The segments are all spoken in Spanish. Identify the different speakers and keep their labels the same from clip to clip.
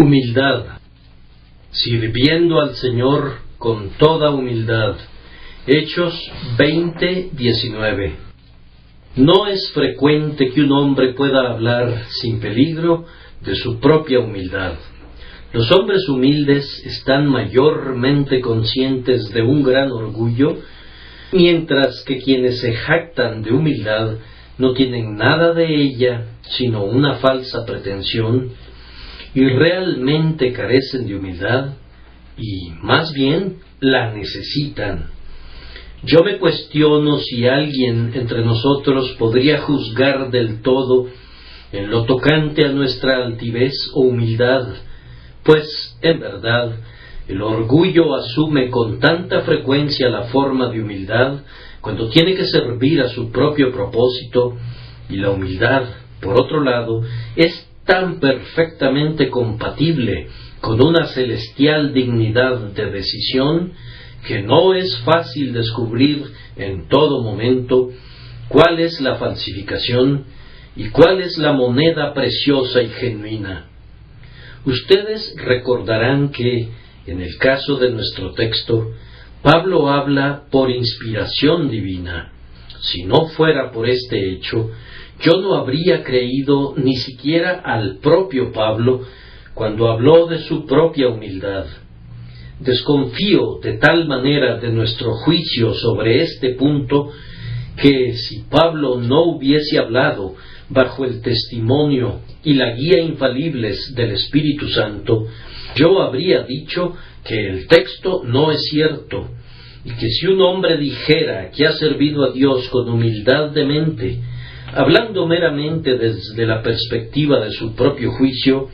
Speaker 1: Humildad, sirviendo al Señor con toda humildad. Hechos 20:19. No es frecuente que un hombre pueda hablar sin peligro de su propia humildad. Los hombres humildes están mayormente conscientes de un gran orgullo, mientras que quienes se jactan de humildad no tienen nada de ella, sino una falsa pretensión, y realmente carecen de humildad, y más bien la necesitan. Yo me cuestiono si alguien entre nosotros podría juzgar del todo en lo tocante a nuestra altivez o humildad, pues, en verdad, el orgullo asume con tanta frecuencia la forma de humildad cuando tiene que servir a su propio propósito, y la humildad, por otro lado, es tan perfectamente compatible con una celestial dignidad de decisión que no es fácil descubrir en todo momento cuál es la falsificación y cuál es la moneda preciosa y genuina. Ustedes recordarán que, en el caso de nuestro texto, Pablo habla por inspiración divina. Si no fuera por este hecho, yo no habría creído ni siquiera al propio Pablo cuando habló de su propia humildad. Desconfío de tal manera de nuestro juicio sobre este punto que si Pablo no hubiese hablado bajo el testimonio y la guía infalibles del Espíritu Santo, yo habría dicho que el texto no es cierto, y que si un hombre dijera que ha servido a Dios con humildad de mente, hablando meramente desde la perspectiva de su propio juicio,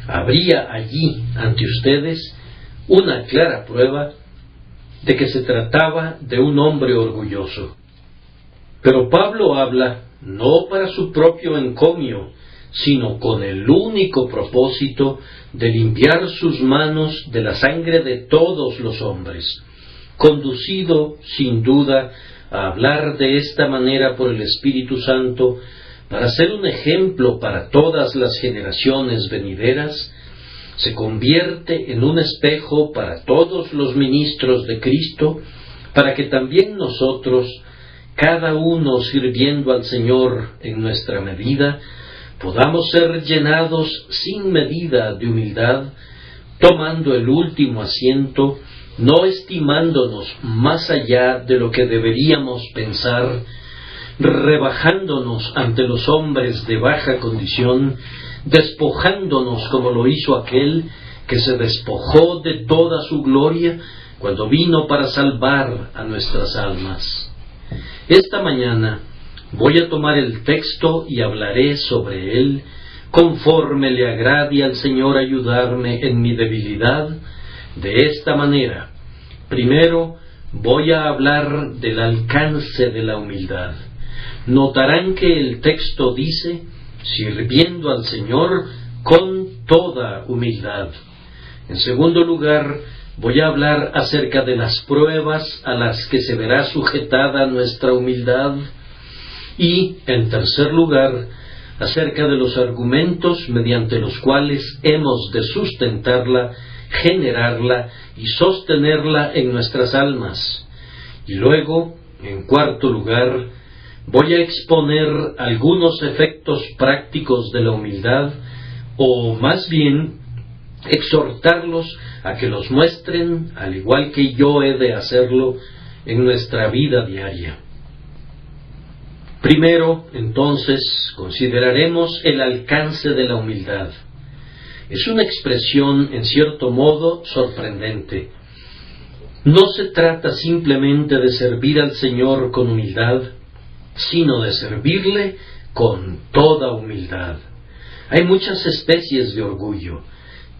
Speaker 1: habría allí ante ustedes una clara prueba de que se trataba de un hombre orgulloso. Pero Pablo habla no para su propio encomio, sino con el único propósito de limpiar sus manos de la sangre de todos los hombres, conducido, sin duda, a hablar de esta manera por el Espíritu Santo, para ser un ejemplo para todas las generaciones venideras. Se convierte en un espejo para todos los ministros de Cristo, para que también nosotros, cada uno sirviendo al Señor en nuestra medida, podamos ser llenados sin medida de humildad, tomando el último asiento, no estimándonos más allá de lo que deberíamos pensar, rebajándonos ante los hombres de baja condición, despojándonos como lo hizo aquel que se despojó de toda su gloria cuando vino para salvar a nuestras almas. Esta mañana voy a tomar el texto y hablaré sobre él, conforme le agrade al Señor ayudarme en mi debilidad, de esta manera. Primero, voy a hablar del alcance de la humildad. Notarán que el texto dice, sirviendo al Señor con toda humildad. En segundo lugar, voy a hablar acerca de las pruebas a las que se verá sujetada nuestra humildad. Y, en tercer lugar, acerca de los argumentos mediante los cuales hemos de sustentarla, generarla y sostenerla en nuestras almas. Y luego, en cuarto lugar, voy a exponer algunos efectos prácticos de la humildad, o más bien, exhortarlos a que los muestren, al igual que yo he de hacerlo, en nuestra vida diaria. Primero, entonces, consideraremos el alcance de la humildad. Es una expresión, en cierto modo, sorprendente. No se trata simplemente de servir al Señor con humildad, sino de servirle con toda humildad. Hay muchas especies de orgullo.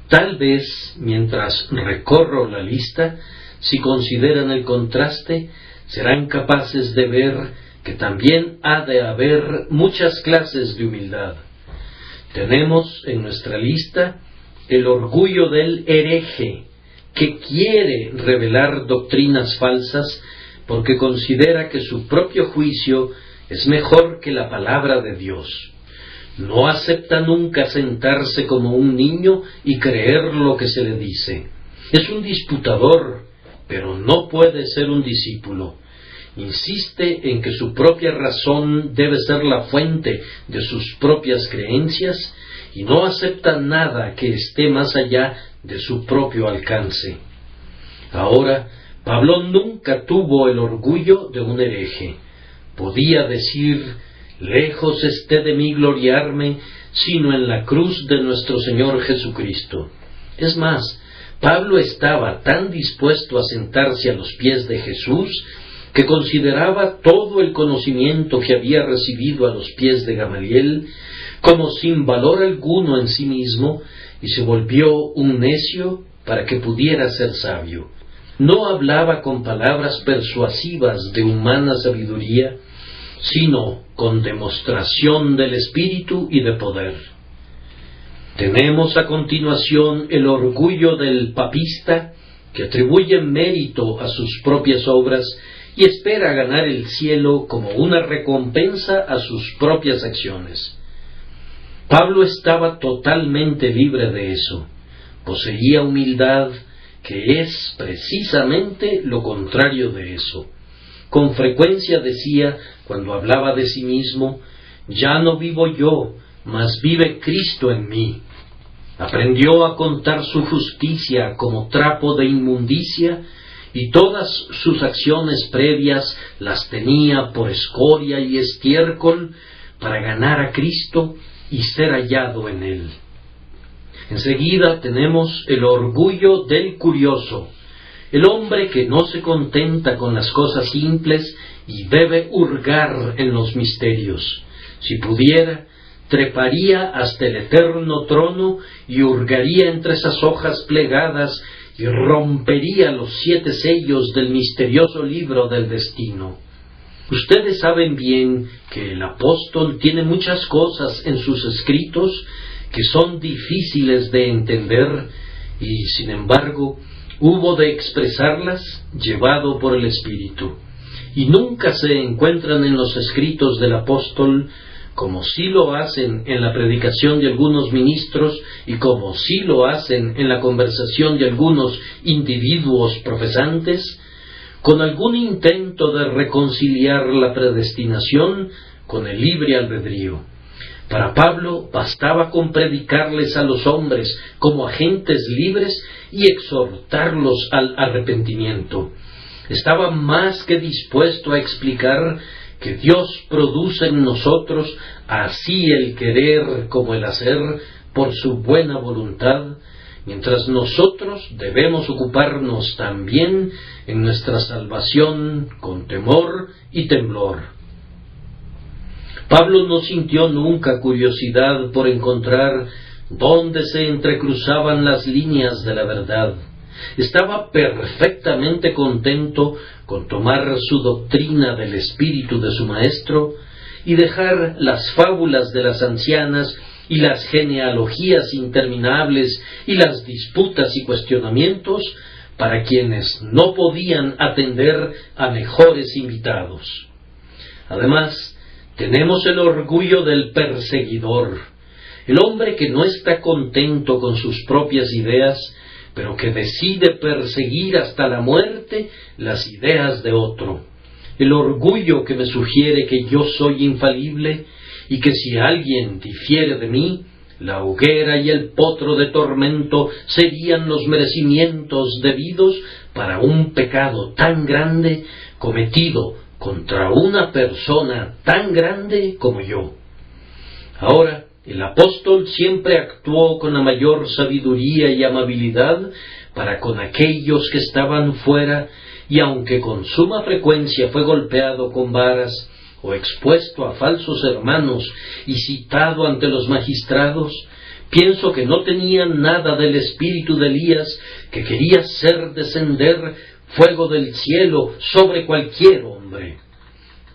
Speaker 1: Tal vez, mientras recorro la lista, si consideran el contraste, serán capaces de ver que también ha de haber muchas clases de humildad. Tenemos en nuestra lista el orgullo del hereje, que quiere revelar doctrinas falsas porque considera que su propio juicio es mejor que la palabra de Dios. No acepta nunca sentarse como un niño y creer lo que se le dice. Es un disputador, pero no puede ser un discípulo. Insiste en que su propia razón debe ser la fuente de sus propias creencias y no acepta nada que esté más allá de su propio alcance. Ahora, Pablo nunca tuvo el orgullo de un hereje. Podía decir: lejos esté de mí gloriarme, sino en la cruz de nuestro Señor Jesucristo. Es más, Pablo estaba tan dispuesto a sentarse a los pies de Jesús que consideraba todo el conocimiento que había recibido a los pies de Gamaliel como sin valor alguno en sí mismo, y se volvió un necio para que pudiera ser sabio. No hablaba con palabras persuasivas de humana sabiduría, sino con demostración del Espíritu y de poder. Tenemos a continuación el orgullo del papista, que atribuye mérito a sus propias obras y espera ganar el cielo como una recompensa a sus propias acciones. Pablo estaba totalmente libre de eso. Poseía humildad, que es precisamente lo contrario de eso. Con frecuencia decía, cuando hablaba de sí mismo: ya no vivo yo, mas vive Cristo en mí. Aprendió a contar su justicia como trapo de inmundicia, y todas sus acciones previas las tenía por escoria y estiércol para ganar a Cristo y ser hallado en él. Enseguida tenemos el orgullo del curioso, el hombre que no se contenta con las cosas simples y debe hurgar en los misterios. Si pudiera, treparía hasta el eterno trono y hurgaría entre esas hojas plegadas y rompería los 7 sellos del misterioso libro del destino. Ustedes saben bien que el apóstol tiene muchas cosas en sus escritos que son difíciles de entender y, sin embargo, hubo de expresarlas llevado por el Espíritu. Y nunca se encuentran en los escritos del apóstol, como sí lo hacen en la predicación de algunos ministros y como sí lo hacen en la conversación de algunos individuos profesantes, con algún intento de reconciliar la predestinación con el libre albedrío. Para Pablo bastaba con predicarles a los hombres como agentes libres y exhortarlos al arrepentimiento. Estaba más que dispuesto a explicar que Dios produce en nosotros así el querer como el hacer por su buena voluntad, mientras nosotros debemos ocuparnos también en nuestra salvación con temor y temblor. Pablo no sintió nunca curiosidad por encontrar dónde se entrecruzaban las líneas de la verdad. Estaba perfectamente contento con tomar su doctrina del espíritu de su maestro y dejar las fábulas de las ancianas y las genealogías interminables y las disputas y cuestionamientos para quienes no podían atender a mejores invitados. Además, tenemos el orgullo del perseguidor, el hombre que no está contento con sus propias ideas, pero que decide perseguir hasta la muerte las ideas de otro. El orgullo que me sugiere que yo soy infalible y que si alguien difiere de mí, la hoguera y el potro de tormento serían los merecimientos debidos para un pecado tan grande cometido contra una persona tan grande como yo. Ahora, el apóstol siempre actuó con la mayor sabiduría y amabilidad para con aquellos que estaban fuera, y aunque con suma frecuencia fue golpeado con varas, o expuesto a falsos hermanos y citado ante los magistrados, pienso que no tenía nada del espíritu de Elías, que quería hacer descender fuego del cielo sobre cualquier hombre.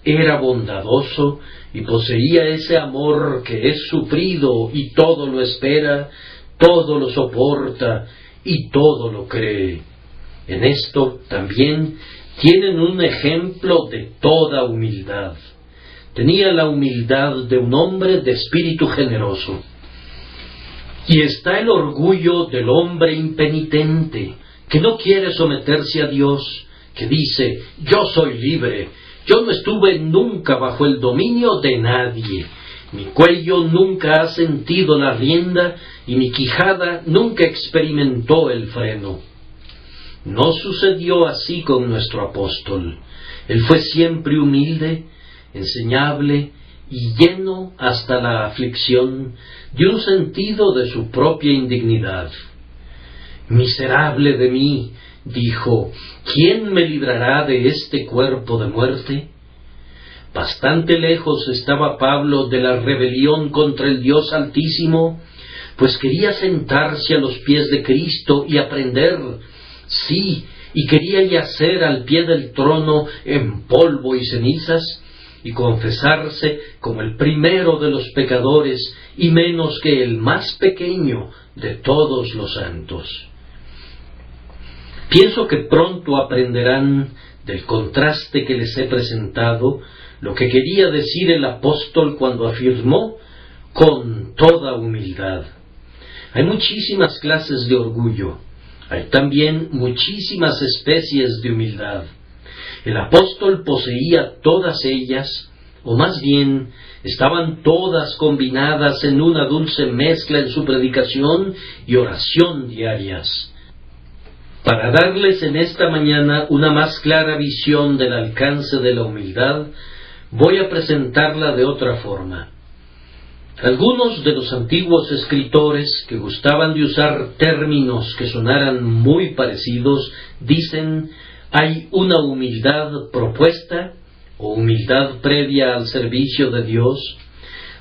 Speaker 1: Era bondadoso y poseía ese amor que es sufrido y todo lo espera, todo lo soporta y todo lo cree. En esto también tienen un ejemplo de toda humildad. tenía la humildad de un hombre de espíritu generoso. Y está el orgullo del hombre impenitente, que no quiere someterse a Dios, que dice: yo soy libre, yo no estuve nunca bajo el dominio de nadie, mi cuello nunca ha sentido la rienda y mi quijada nunca experimentó el freno. No sucedió así con nuestro apóstol. Él fue siempre humilde, enseñable y lleno hasta la aflicción de un sentido de su propia indignidad. Miserable de mí, dijo, ¿quién me librará de este cuerpo de muerte? Bastante lejos estaba Pablo de la rebelión contra el Dios Altísimo, pues quería sentarse a los pies de Cristo y aprender, sí, y quería yacer al pie del trono en polvo y cenizas, y confesarse como el primero de los pecadores y menos que el más pequeño de todos los santos. Pienso que pronto aprenderán del contraste que les he presentado lo que quería decir el apóstol cuando afirmó con toda humildad. Hay muchísimas clases de orgullo, hay también muchísimas especies de humildad. El apóstol poseía todas ellas, o más bien estaban todas combinadas en una dulce mezcla en su predicación y oración diarias. Para darles en esta mañana una más clara visión del alcance de la humildad, voy a presentarla de otra forma. Algunos de los antiguos escritores que gustaban de usar términos que sonaran muy parecidos, dicen: hay una humildad propuesta o humildad previa al servicio de Dios,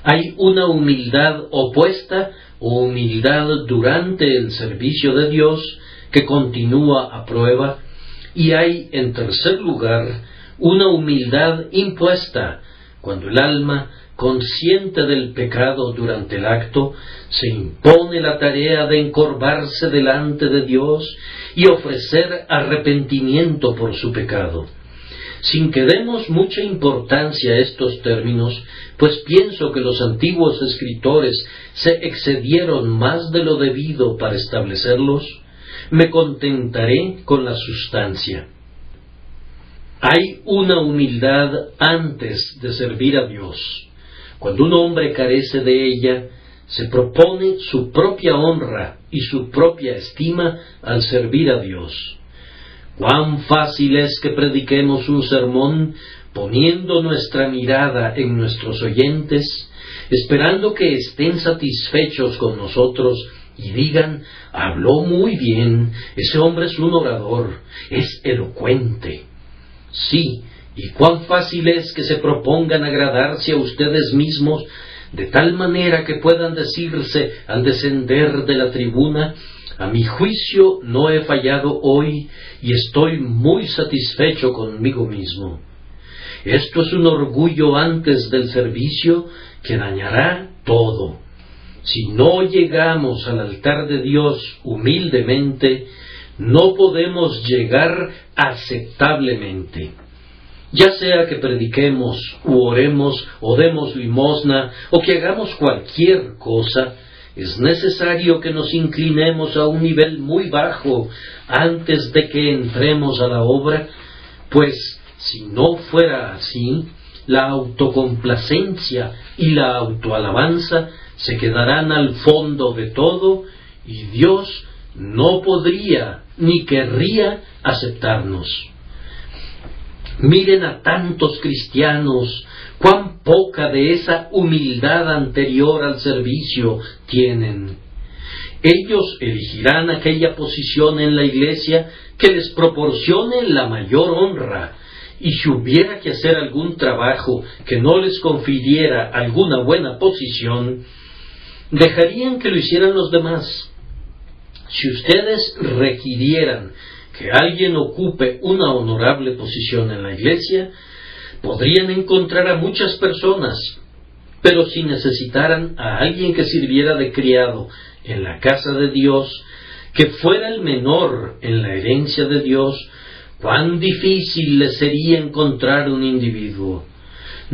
Speaker 1: hay una humildad opuesta o humildad durante el servicio de Dios que continúa a prueba, y hay, en tercer lugar, una humildad impuesta, cuando el alma, consciente del pecado durante el acto, se impone la tarea de encorvarse delante de Dios y ofrecer arrepentimiento por su pecado. Sin que demos mucha importancia a estos términos, pues pienso que los antiguos escritores se excedieron más de lo debido para establecerlos, me contentaré con la sustancia. Hay una humildad antes de servir a Dios. Cuando un hombre carece de ella, se propone su propia honra y su propia estima al servir a Dios. Cuán fácil es que prediquemos un sermón poniendo nuestra mirada en nuestros oyentes, esperando que estén satisfechos con nosotros y digan: habló muy bien, ese hombre es un orador, es elocuente. Sí, y cuán fácil es que se propongan agradarse a ustedes mismos, de tal manera que puedan decirse al descender de la tribuna: a mi juicio no he fallado hoy y estoy muy satisfecho conmigo mismo. Esto es un orgullo antes del servicio que dañará todo. Si no llegamos al altar de Dios humildemente, no podemos llegar aceptablemente. Ya sea que prediquemos, u oremos, o demos limosna, o que hagamos cualquier cosa, es necesario que nos inclinemos a un nivel muy bajo antes de que entremos a la obra, pues si no fuera así, la autocomplacencia y la autoalabanza se quedarán al fondo de todo y Dios no podría ni querría aceptarnos. Miren a tantos cristianos, cuán poca de esa humildad anterior al servicio tienen. Ellos elegirán aquella posición en la iglesia que les proporcione la mayor honra, y si hubiera que hacer algún trabajo que no les confiriera alguna buena posición, dejarían que lo hicieran los demás. Si ustedes requirieran que alguien ocupe una honorable posición en la iglesia, podrían encontrar a muchas personas, pero si necesitaran a alguien que sirviera de criado en la casa de Dios, que fuera el menor en la herencia de Dios, cuán difícil les sería encontrar un individuo.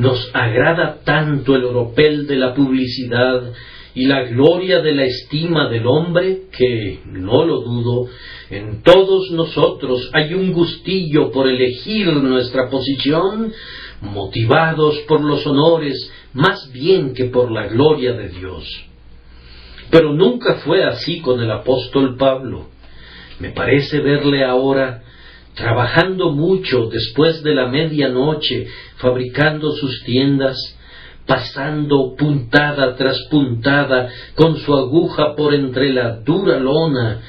Speaker 1: Nos agrada tanto el oropel de la publicidad y la gloria de la estima del hombre que, no lo dudo, en todos nosotros hay un gustillo por elegir nuestra posición, motivados por los honores más bien que por la gloria de Dios. Pero nunca fue así con el apóstol Pablo. Me parece verle ahora trabajando mucho después de la medianoche, fabricando sus tiendas, pasando puntada tras puntada con su aguja por entre la dura lona,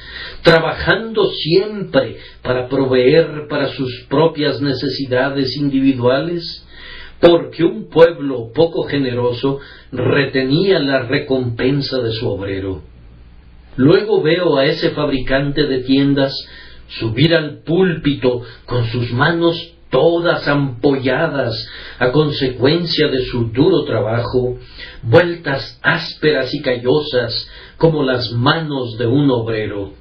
Speaker 1: trabajando siempre para proveer para sus propias necesidades individuales, porque un pueblo poco generoso retenía la recompensa de su obrero. Luego veo a ese fabricante de tiendas subir al púlpito con sus manos todas ampolladas a consecuencia de su duro trabajo, vueltas ásperas y callosas como las manos de un obrero.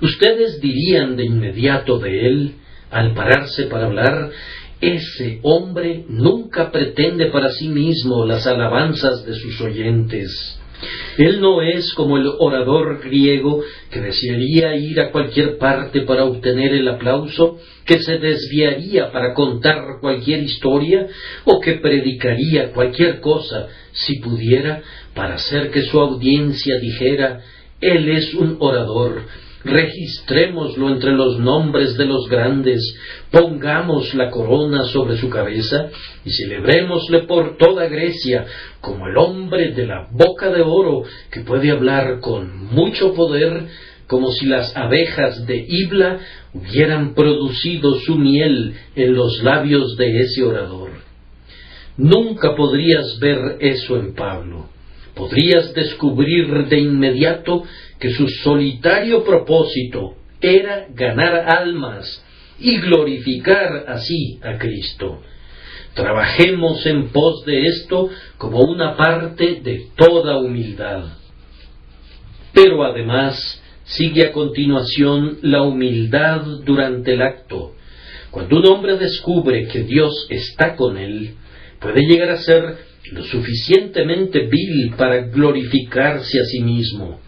Speaker 1: Ustedes dirían de inmediato de él, al pararse para hablar, ese hombre nunca pretende para sí mismo las alabanzas de sus oyentes. Él no es como el orador griego que desearía ir a cualquier parte para obtener el aplauso, que se desviaría para contar cualquier historia o que predicaría cualquier cosa, si pudiera, para hacer que su audiencia dijera: él es un orador. Registrémoslo entre los nombres de los grandes, pongamos la corona sobre su cabeza y celebrémosle por toda Grecia como el hombre de la boca de oro que puede hablar con mucho poder, como si las abejas de Hibla hubieran producido su miel en los labios de ese orador. Nunca podrías ver eso en Pablo. Podrías descubrir de inmediato que su solitario propósito era ganar almas y glorificar así a Cristo. Trabajemos en pos de esto como una parte de toda humildad. Pero además sigue a continuación la humildad durante el acto. Cuando un hombre descubre que Dios está con él, puede llegar a ser lo suficientemente vil para glorificarse a sí mismo.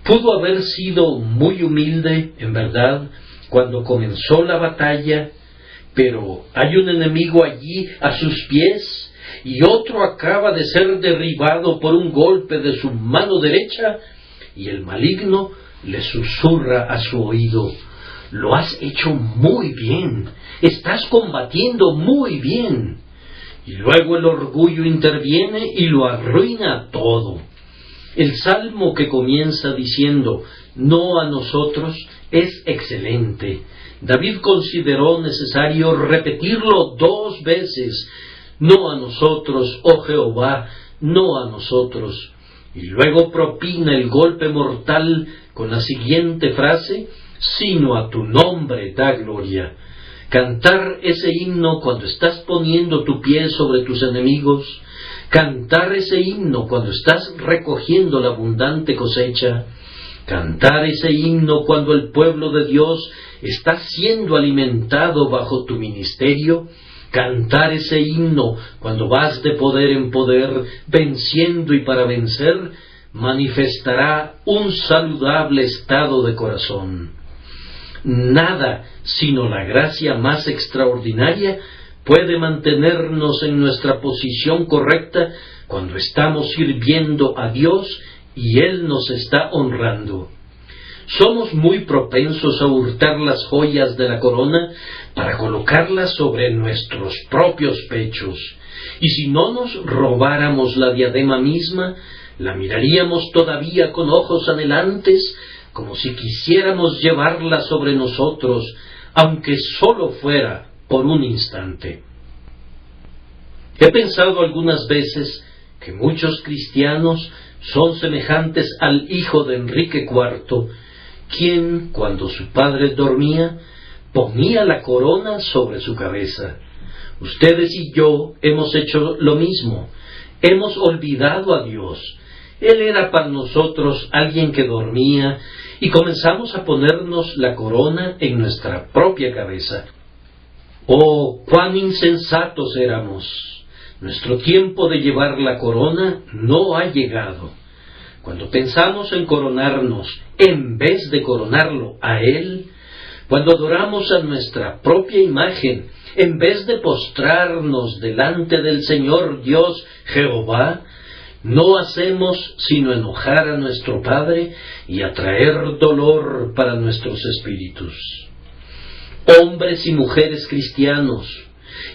Speaker 1: Pudo haber sido muy humilde, en verdad, cuando comenzó la batalla, pero hay un enemigo allí a sus pies y otro acaba de ser derribado por un golpe de su mano derecha y el maligno le susurra a su oído: lo has hecho muy bien, estás combatiendo muy bien. Y luego el orgullo interviene y lo arruina todo. El salmo que comienza diciendo «no a nosotros» es excelente. David consideró necesario repetirlo 2 veces: «no a nosotros, oh Jehová, no a nosotros». Y luego propina el golpe mortal con la siguiente frase: «sino a tu nombre da gloria». Cantar ese himno cuando estás poniendo tu pie sobre tus enemigos, cantar ese himno cuando estás recogiendo la abundante cosecha, cantar ese himno cuando el pueblo de Dios está siendo alimentado bajo tu ministerio, cantar ese himno cuando vas de poder en poder, venciendo y para vencer, manifestará un saludable estado de corazón. Nada sino la gracia más extraordinaria puede mantenernos en nuestra posición correcta cuando estamos sirviendo a Dios y Él nos está honrando. Somos muy propensos a hurtar las joyas de la corona para colocarlas sobre nuestros propios pechos, y si no nos robáramos la diadema misma, la miraríamos todavía con ojos anhelantes, como si quisiéramos llevarla sobre nosotros, aunque solo fuera por un instante. He pensado algunas veces que muchos cristianos son semejantes al hijo de Enrique IV, quien, cuando su padre dormía, ponía la corona sobre su cabeza. Ustedes y yo hemos hecho lo mismo, hemos olvidado a Dios. Él era para nosotros alguien que dormía, y comenzamos a ponernos la corona en nuestra propia cabeza. ¡Oh, cuán insensatos éramos! Nuestro tiempo de llevar la corona no ha llegado. Cuando pensamos en coronarnos en vez de coronarlo a Él, cuando adoramos a nuestra propia imagen en vez de postrarnos delante del Señor Dios Jehová, no hacemos sino enojar a nuestro Padre y atraer dolor para nuestros espíritus. Hombres y mujeres cristianos,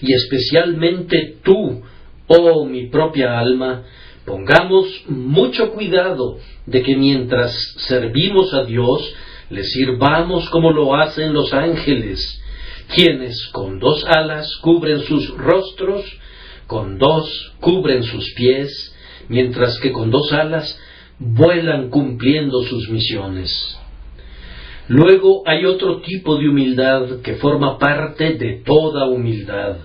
Speaker 1: y especialmente tú, oh mi propia alma, pongamos mucho cuidado de que mientras servimos a Dios, le sirvamos como lo hacen los ángeles, quienes con 2 alas cubren sus rostros, con 2 cubren sus pies, mientras que con 2 alas vuelan cumpliendo sus misiones. Luego hay otro tipo de humildad que forma parte de toda humildad,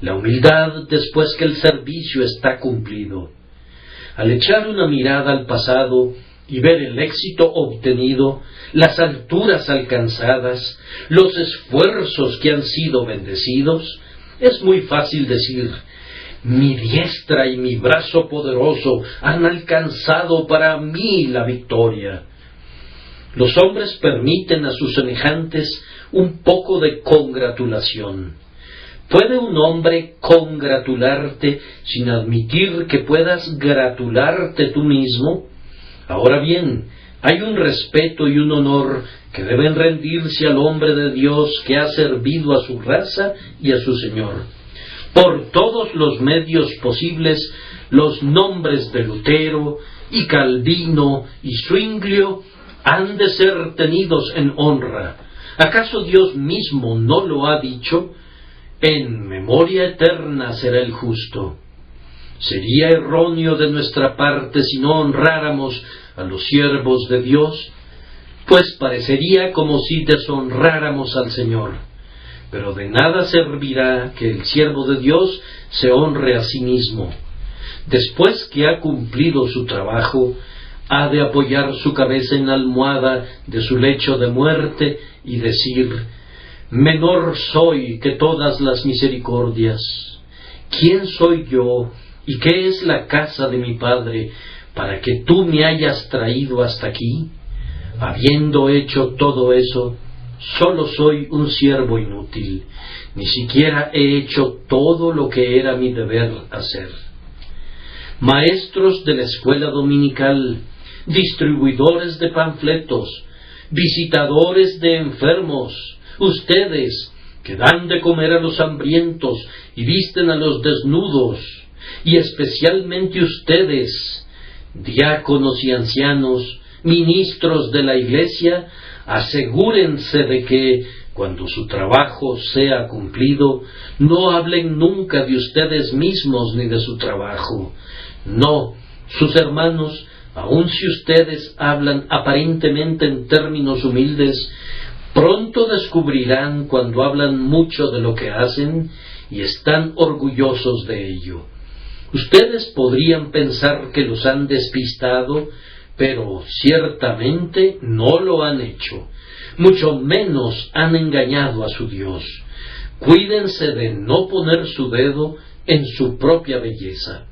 Speaker 1: la humildad después que el servicio está cumplido. Al echar una mirada al pasado y ver el éxito obtenido, las alturas alcanzadas, los esfuerzos que han sido bendecidos, es muy fácil decir: mi diestra y mi brazo poderoso han alcanzado para mí la victoria. Los hombres permiten a sus semejantes un poco de congratulación. ¿Puede un hombre congratularte sin admitir que puedas gratularte tú mismo? Ahora bien, hay un respeto y un honor que deben rendirse al hombre de Dios que ha servido a su raza y a su Señor. Por todos los medios posibles, los nombres de Lutero y Calvino y Zwinglio han de ser tenidos en honra. ¿Acaso Dios mismo no lo ha dicho? En memoria eterna será el justo. Sería erróneo de nuestra parte si no honráramos a los siervos de Dios, pues parecería como si deshonráramos al Señor. Pero de nada servirá que el siervo de Dios se honre a sí mismo. Después que ha cumplido su trabajo, ha de apoyar su cabeza en la almohada de su lecho de muerte y decir: menor soy que todas las misericordias. ¿Quién soy yo y qué es la casa de mi Padre para que tú me hayas traído hasta aquí? Habiendo hecho todo eso, solo soy un siervo inútil. Ni siquiera he hecho todo lo que era mi deber hacer. Maestros de la escuela dominical, distribuidores de panfletos, visitadores de enfermos, ustedes que dan de comer a los hambrientos y visten a los desnudos, y especialmente ustedes, diáconos y ancianos, ministros de la Iglesia, asegúrense de que, cuando su trabajo sea cumplido, no hablen nunca de ustedes mismos ni de su trabajo. No, sus hermanos, aun si ustedes hablan aparentemente en términos humildes, pronto descubrirán cuando hablan mucho de lo que hacen y están orgullosos de ello. Ustedes podrían pensar que los han despistado, pero ciertamente no lo han hecho. Mucho menos han engañado a su Dios. Cuídense de no poner su dedo en su propia belleza.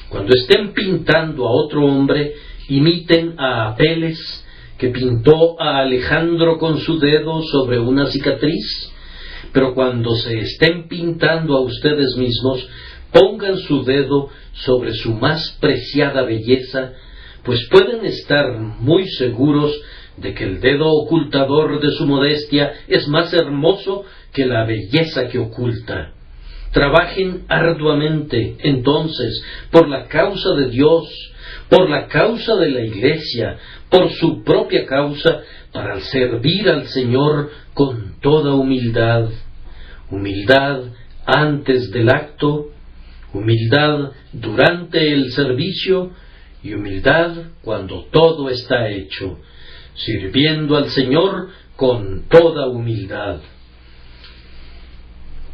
Speaker 1: Cuando estén pintando a otro hombre, imiten a Apeles, que pintó a Alejandro con su dedo sobre una cicatriz. Pero cuando se estén pintando a ustedes mismos, pongan su dedo sobre su más preciada belleza, pues pueden estar muy seguros de que el dedo ocultador de su modestia es más hermoso que la belleza que oculta. Trabajen arduamente, entonces, por la causa de Dios, por la causa de la Iglesia, por su propia causa, para servir al Señor con toda humildad. Humildad antes del acto, humildad durante el servicio y humildad cuando todo está hecho, sirviendo al Señor con toda humildad.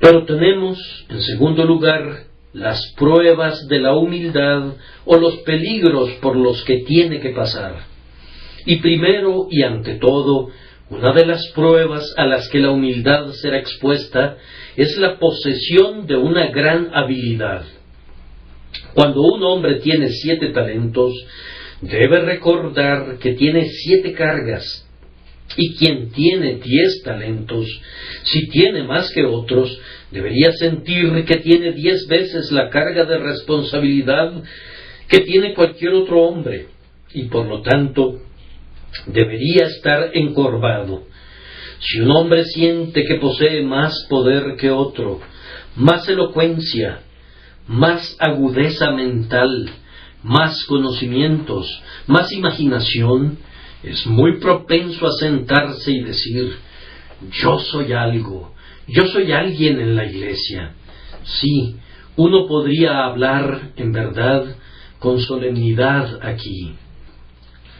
Speaker 1: Pero tenemos, en segundo lugar, las pruebas de la humildad o los peligros por los que tiene que pasar. Y primero y ante todo, Una de las pruebas a las que la humildad será expuesta es la posesión de una gran habilidad. Cuando un hombre tiene 7 talentos, debe recordar que tiene 7 cargas. Y quien tiene 10 talentos, si tiene más que otros, debería sentir que tiene 10 veces la carga de responsabilidad que tiene cualquier otro hombre, y por lo tanto debería estar encorvado. Si un hombre siente que posee más poder que otro, más elocuencia, más agudeza mental, más conocimientos, más imaginación, es muy propenso a sentarse y decir: yo soy algo, yo soy alguien en la iglesia. Sí, uno podría hablar, en verdad, con solemnidad aquí.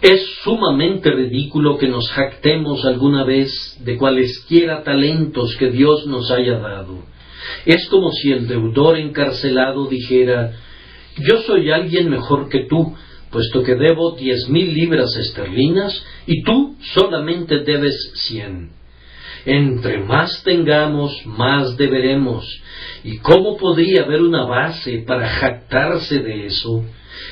Speaker 1: Es sumamente ridículo que nos jactemos alguna vez de cualesquiera talentos que Dios nos haya dado. Es como si el deudor encarcelado dijera: yo soy alguien mejor que tú, puesto que debo 10,000 libras esterlinas y tú solamente debes 100. Entre más tengamos, más deberemos. ¿Y cómo podría haber una base para jactarse de eso?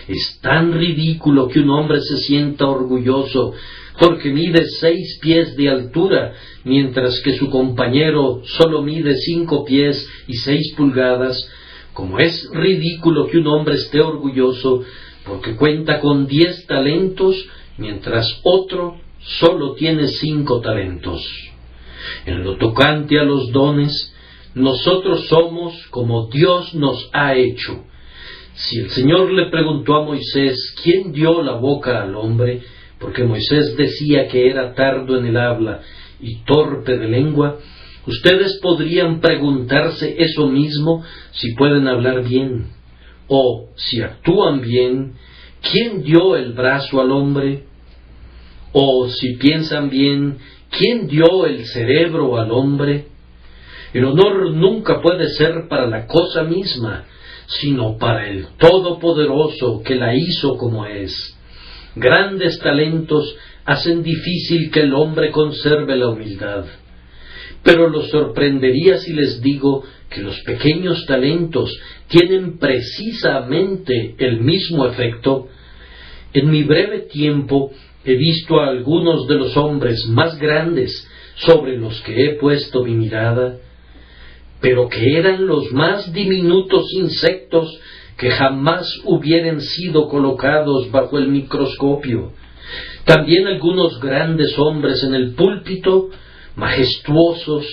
Speaker 1: Es tan ridículo que un hombre se sienta orgulloso porque mide 6 pies de altura, mientras que su compañero solo mide 5 pies y 6 pulgadas, como es ridículo que un hombre esté orgulloso porque cuenta con 10 talentos, mientras otro solo tiene 5 talentos. En lo tocante a los dones, nosotros somos como Dios nos ha hecho. Si el Señor le preguntó a Moisés quién dio la boca al hombre, porque Moisés decía que era tardo en el habla y torpe de lengua, ustedes podrían preguntarse eso mismo si pueden hablar bien. O, si actúan bien, ¿quién dio el brazo al hombre? O, si piensan bien, ¿quién dio el cerebro al hombre? El honor nunca puede ser para la cosa misma, sino para el Todopoderoso que la hizo como es. Grandes talentos hacen difícil que el hombre conserve la humildad. Pero los sorprendería si les digo que los pequeños talentos tienen precisamente el mismo efecto. En mi breve tiempo he visto a algunos de los hombres más grandes sobre los que he puesto mi mirada, pero que eran los más diminutos insectos que jamás hubieran sido colocados bajo el microscopio. También algunos grandes hombres en el púlpito, majestuosos,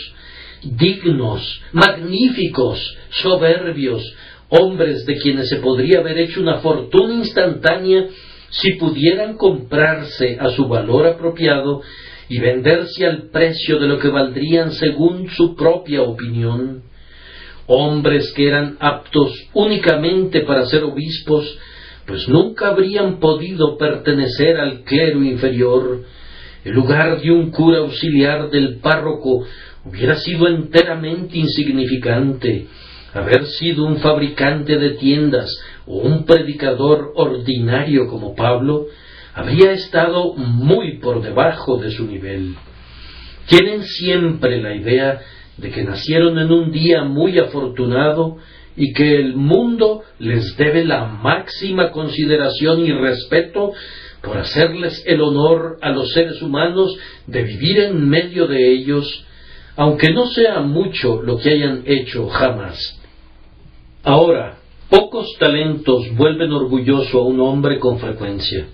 Speaker 1: dignos, magníficos, soberbios, hombres de quienes se podría haber hecho una fortuna instantánea si pudieran comprarse a su valor apropiado y venderse al precio de lo que valdrían según su propia opinión. Hombres que eran aptos únicamente para ser obispos, pues nunca habrían podido pertenecer al clero inferior. El lugar de un cura auxiliar del párroco hubiera sido enteramente insignificante. Haber sido un fabricante de tiendas o un predicador ordinario como Pablo habría estado muy por debajo de su nivel. Tienen siempre la idea de que nacieron en un día muy afortunado y que el mundo les debe la máxima consideración y respeto por hacerles el honor a los seres humanos de vivir en medio de ellos, aunque no sea mucho lo que hayan hecho jamás. Ahora, pocos talentos vuelven orgulloso a un hombre con frecuencia.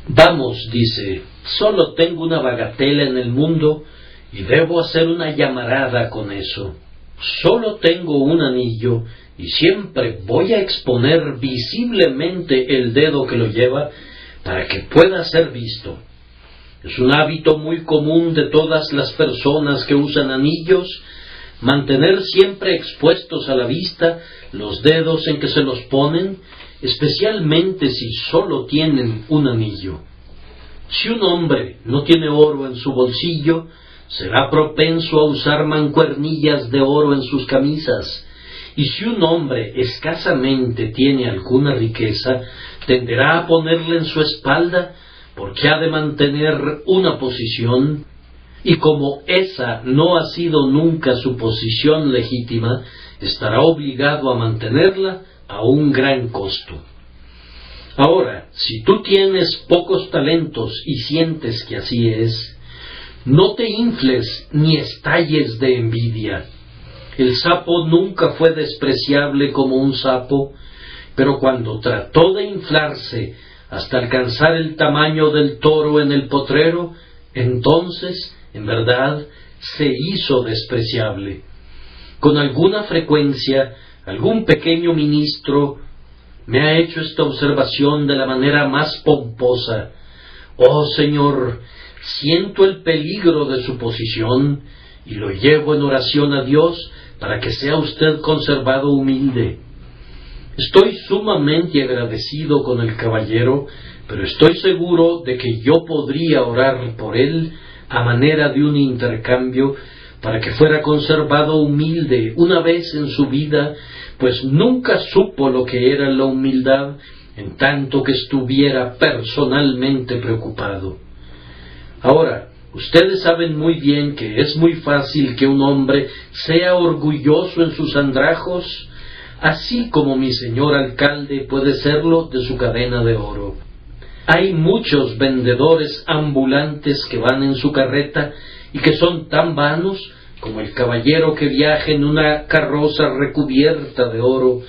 Speaker 1: Vamos, dice, solo tengo una bagatela en el mundo y debo hacer una llamarada con eso. Solo tengo un anillo y siempre voy a exponer visiblemente el dedo que lo lleva para que pueda ser visto. Es un hábito muy común de todas las personas que usan anillos mantener siempre expuestos a la vista los dedos en que se los ponen, especialmente si solo tienen un anillo. Si un hombre no tiene oro en su bolsillo, será propenso a usar mancuernillas de oro en sus camisas, y si un hombre escasamente tiene alguna riqueza, tenderá a ponerla en su espalda, porque ha de mantener una posición. y como esa no ha sido nunca su posición legítima, estará obligado a mantenerla a un gran costo. Ahora, si tú tienes pocos talentos y sientes que así es, no te infles ni estalles de envidia. El sapo nunca fue despreciable como un sapo, pero cuando trató de inflarse hasta alcanzar el tamaño del toro en el potrero, entonces, en verdad, se hizo despreciable. Con alguna frecuencia, algún pequeño ministro me ha hecho esta observación de la manera más pomposa: «Oh Señor, siento el peligro de su posición y lo llevo en oración a Dios para que sea usted conservado humilde». Estoy sumamente agradecido con el caballero, pero estoy seguro de que yo podría orar por él a manera de un intercambio para que fuera conservado humilde una vez en su vida, pues nunca supo lo que era la humildad en tanto que estuviera personalmente preocupado. Ahora, ustedes saben muy bien que es muy fácil que un hombre sea orgulloso en sus andrajos, así como mi señor alcalde puede serlo de su cadena de oro. Hay muchos vendedores ambulantes que van en su carreta y que son tan vanos como el caballero que viaja en una carroza recubierta de oro.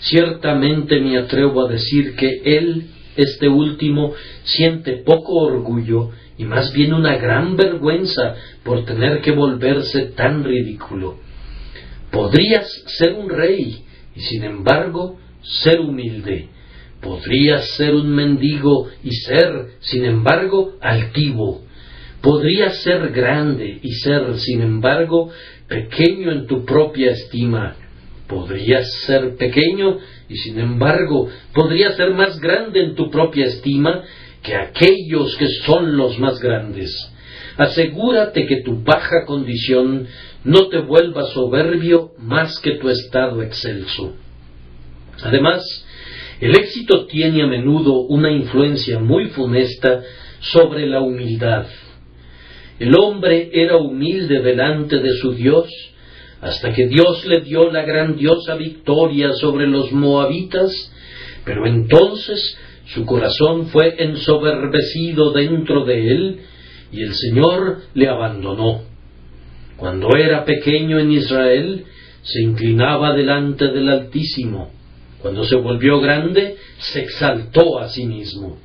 Speaker 1: Ciertamente me atrevo a decir que él, este último, siente poco orgullo y más bien una gran vergüenza por tener que volverse tan ridículo. Podrías ser un rey y sin embargo ser humilde. Podrías ser un mendigo y ser, sin embargo, altivo. Podrías ser grande y ser, sin embargo, pequeño en tu propia estima. Podrías ser pequeño y, sin embargo, podrías ser más grande en tu propia estima que aquellos que son los más grandes. Asegúrate que tu baja condición no te vuelva soberbio más que tu estado excelso. Además, el éxito tiene a menudo una influencia muy funesta sobre la humildad. El hombre era humilde delante de su Dios, hasta que Dios le dio la grandiosa victoria sobre los moabitas, pero entonces su corazón fue ensoberbecido dentro de él, y el Señor le abandonó. Cuando era pequeño en Israel, se inclinaba delante del Altísimo. Cuando se volvió grande, se exaltó a sí mismo.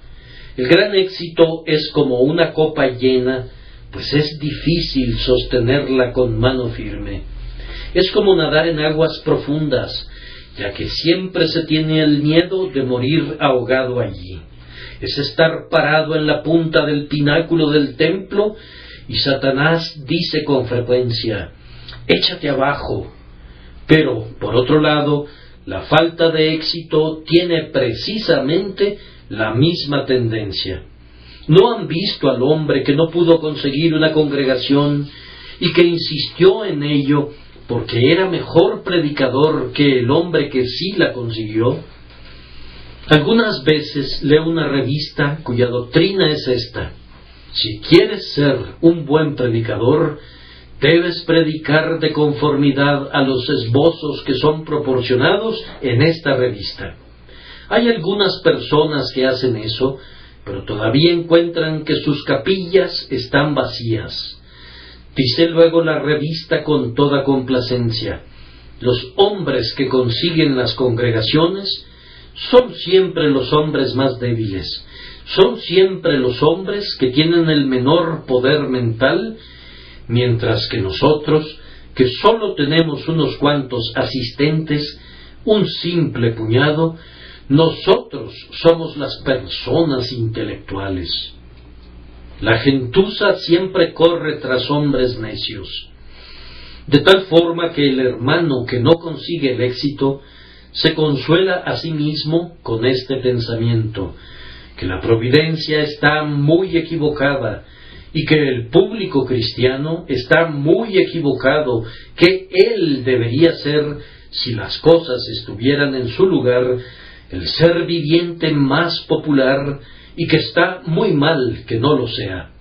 Speaker 1: El gran éxito es como una copa llena, pues es difícil sostenerla con mano firme. Es como nadar en aguas profundas, ya que siempre se tiene el miedo de morir ahogado allí. Es estar parado en la punta del pináculo del templo, y Satanás dice con frecuencia: «Échate abajo». Pero, por otro lado, la falta de éxito tiene precisamente la misma tendencia. ¿No han visto al hombre que no pudo conseguir una congregación y que insistió en ello porque era mejor predicador que el hombre que sí la consiguió? Algunas veces leo una revista cuya doctrina es esta: si quieres ser un buen predicador, debes predicar de conformidad a los esbozos que son proporcionados en esta revista. Hay algunas personas que hacen eso, pero todavía encuentran que sus capillas están vacías. Dice luego la revista con toda complacencia: los hombres que consiguen las congregaciones son siempre los hombres más débiles, son siempre los hombres que tienen el menor poder mental, mientras que nosotros, que solo tenemos unos cuantos asistentes, un simple puñado, nosotros somos las personas intelectuales. La gentuza siempre corre tras hombres necios, de tal forma que el hermano que no consigue el éxito se consuela a sí mismo con este pensamiento: que la providencia está muy equivocada y que el público cristiano está muy equivocado, que él debería ser, si las cosas estuvieran en su lugar, el ser viviente más popular, y que está muy mal que no lo sea.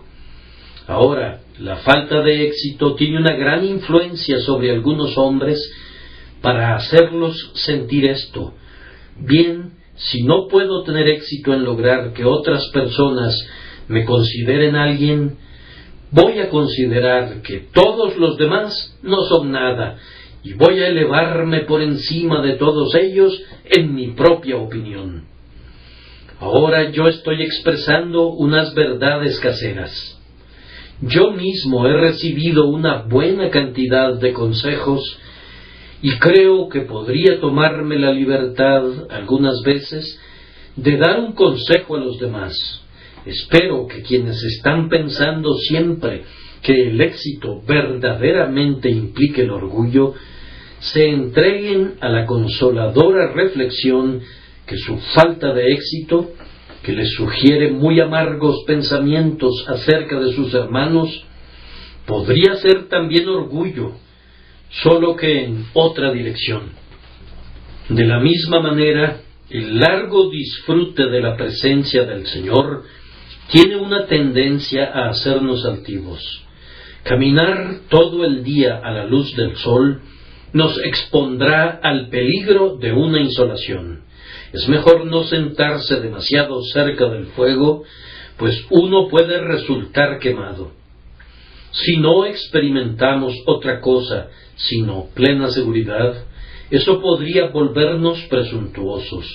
Speaker 1: Ahora, la falta de éxito tiene una gran influencia sobre algunos hombres para hacerlos sentir esto. Bien, si no puedo tener éxito en lograr que otras personas me consideren alguien, voy a considerar que todos los demás no son nada y voy a elevarme por encima de todos ellos en mi propia opinión. Ahora yo estoy expresando unas verdades caseras. Yo mismo he recibido una buena cantidad de consejos y creo que podría tomarme la libertad algunas veces de dar un consejo a los demás. Espero que quienes están pensando siempre que el éxito verdaderamente implique el orgullo, se entreguen a la consoladora reflexión que su falta de éxito, que les sugiere muy amargos pensamientos acerca de sus hermanos, podría ser también orgullo, solo que en otra dirección. De la misma manera, el largo disfrute de la presencia del Señor tiene una tendencia a hacernos altivos. Caminar todo el día a la luz del sol nos expondrá al peligro de una insolación. Es mejor no sentarse demasiado cerca del fuego, pues uno puede resultar quemado. Si no experimentamos otra cosa sino plena seguridad, eso podría volvernos presuntuosos.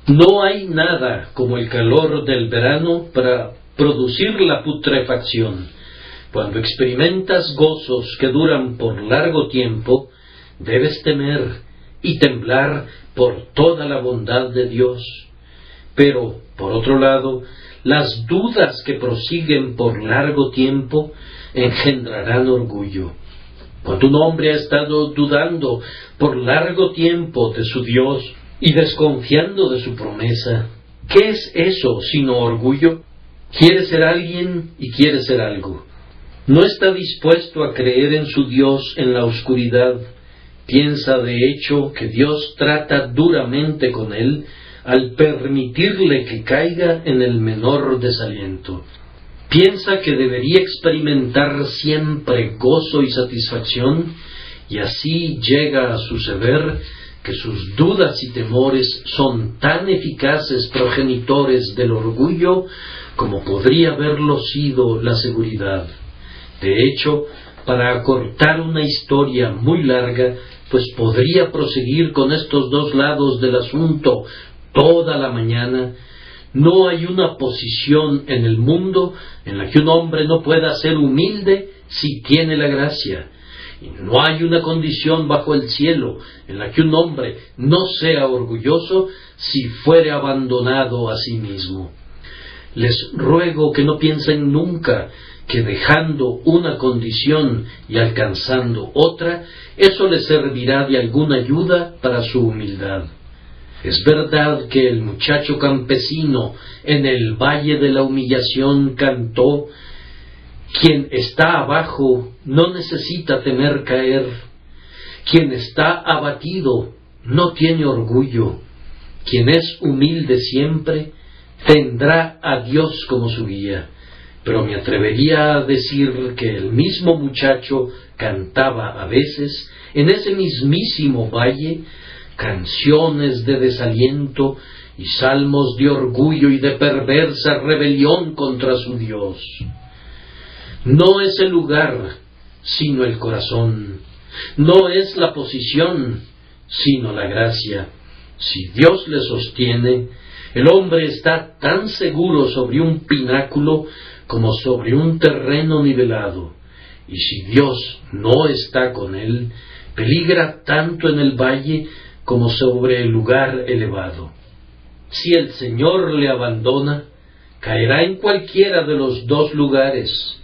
Speaker 1: No hay nada como el calor del verano para producir la putrefacción. Cuando experimentas gozos que duran por largo tiempo, debes temer y temblar por toda la bondad de Dios. Pero, por otro lado, las dudas que prosiguen por largo tiempo engendrarán orgullo. Cuando un hombre ha estado dudando por largo tiempo de su Dios y desconfiando de su promesa, ¿qué es eso sino orgullo? Quiere ser alguien y quiere ser algo. No está dispuesto a creer en su Dios en la oscuridad. Piensa de hecho que Dios trata duramente con él al permitirle que caiga en el menor desaliento. Piensa que debería experimentar siempre gozo y satisfacción, y así llega a suceder que sus dudas y temores son tan eficaces progenitores del orgullo como podría haberlo sido la seguridad. De hecho, para acortar una historia muy larga, pues podría proseguir con estos dos lados del asunto toda la mañana. No hay una posición en el mundo en la que un hombre no pueda ser humilde si tiene la gracia. Y no hay una condición bajo el cielo en la que un hombre no sea orgulloso si fuere abandonado a sí mismo. Les ruego que no piensen nunca que dejando una condición y alcanzando otra, eso les servirá de alguna ayuda para su humildad. Es verdad que el muchacho campesino en el valle de la humillación cantó: quien está abajo no necesita temer caer, quien está abatido no tiene orgullo, quien es humilde siempre tendrá a Dios como su guía. Pero me atrevería a decir que el mismo muchacho cantaba a veces en ese mismísimo valle canciones de desaliento y salmos de orgullo y de perversa rebelión contra su Dios. No es el lugar, sino el corazón. No es la posición, sino la gracia. Si Dios le sostiene, el hombre está tan seguro sobre un pináculo como sobre un terreno nivelado. Y si Dios no está con él, peligra tanto en el valle como sobre el lugar elevado. Si el Señor le abandona, caerá en cualquiera de los dos lugares.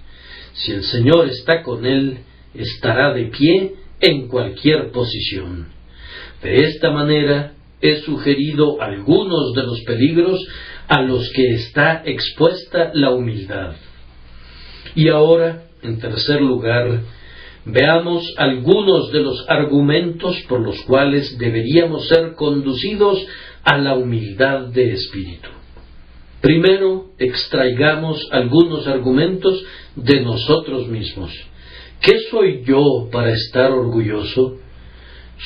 Speaker 1: Si el Señor está con él, estará de pie en cualquier posición. De esta manera he sugerido algunos de los peligros a los que está expuesta la humildad. Y ahora, en tercer lugar, veamos algunos de los argumentos por los cuales deberíamos ser conducidos a la humildad de espíritu. Primero, extraigamos algunos argumentos de nosotros mismos. ¿Qué soy yo para estar orgulloso?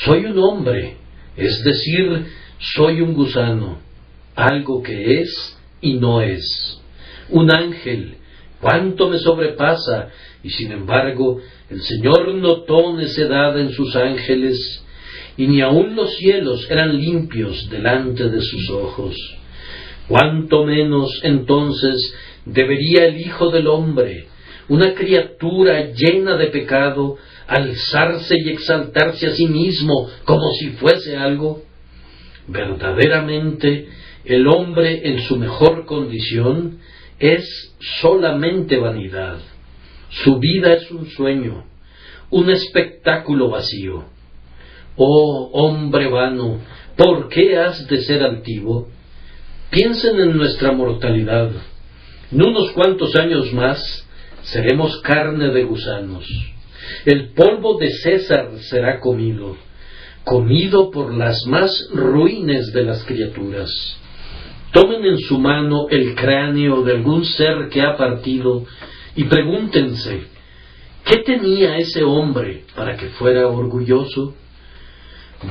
Speaker 1: Soy un hombre, es decir, soy un gusano, algo que es y no es. Un ángel, cuánto me sobrepasa, y sin embargo, el Señor notó necedad en sus ángeles, y ni aun los cielos eran limpios delante de sus ojos. Cuánto menos, entonces, debería el Hijo del Hombre, una criatura llena de pecado, alzarse y exaltarse a sí mismo como si fuese algo. Verdaderamente, el hombre en su mejor condición es solamente vanidad. Su vida es un sueño, un espectáculo vacío. Oh hombre vano, ¿por qué has de ser altivo? Piensen en nuestra mortalidad. En unos cuantos años más seremos carne de gusanos. El polvo de César será comido por las más ruines de las criaturas. Tomen en su mano el cráneo de algún ser que ha partido y pregúntense, ¿qué tenía ese hombre para que fuera orgulloso?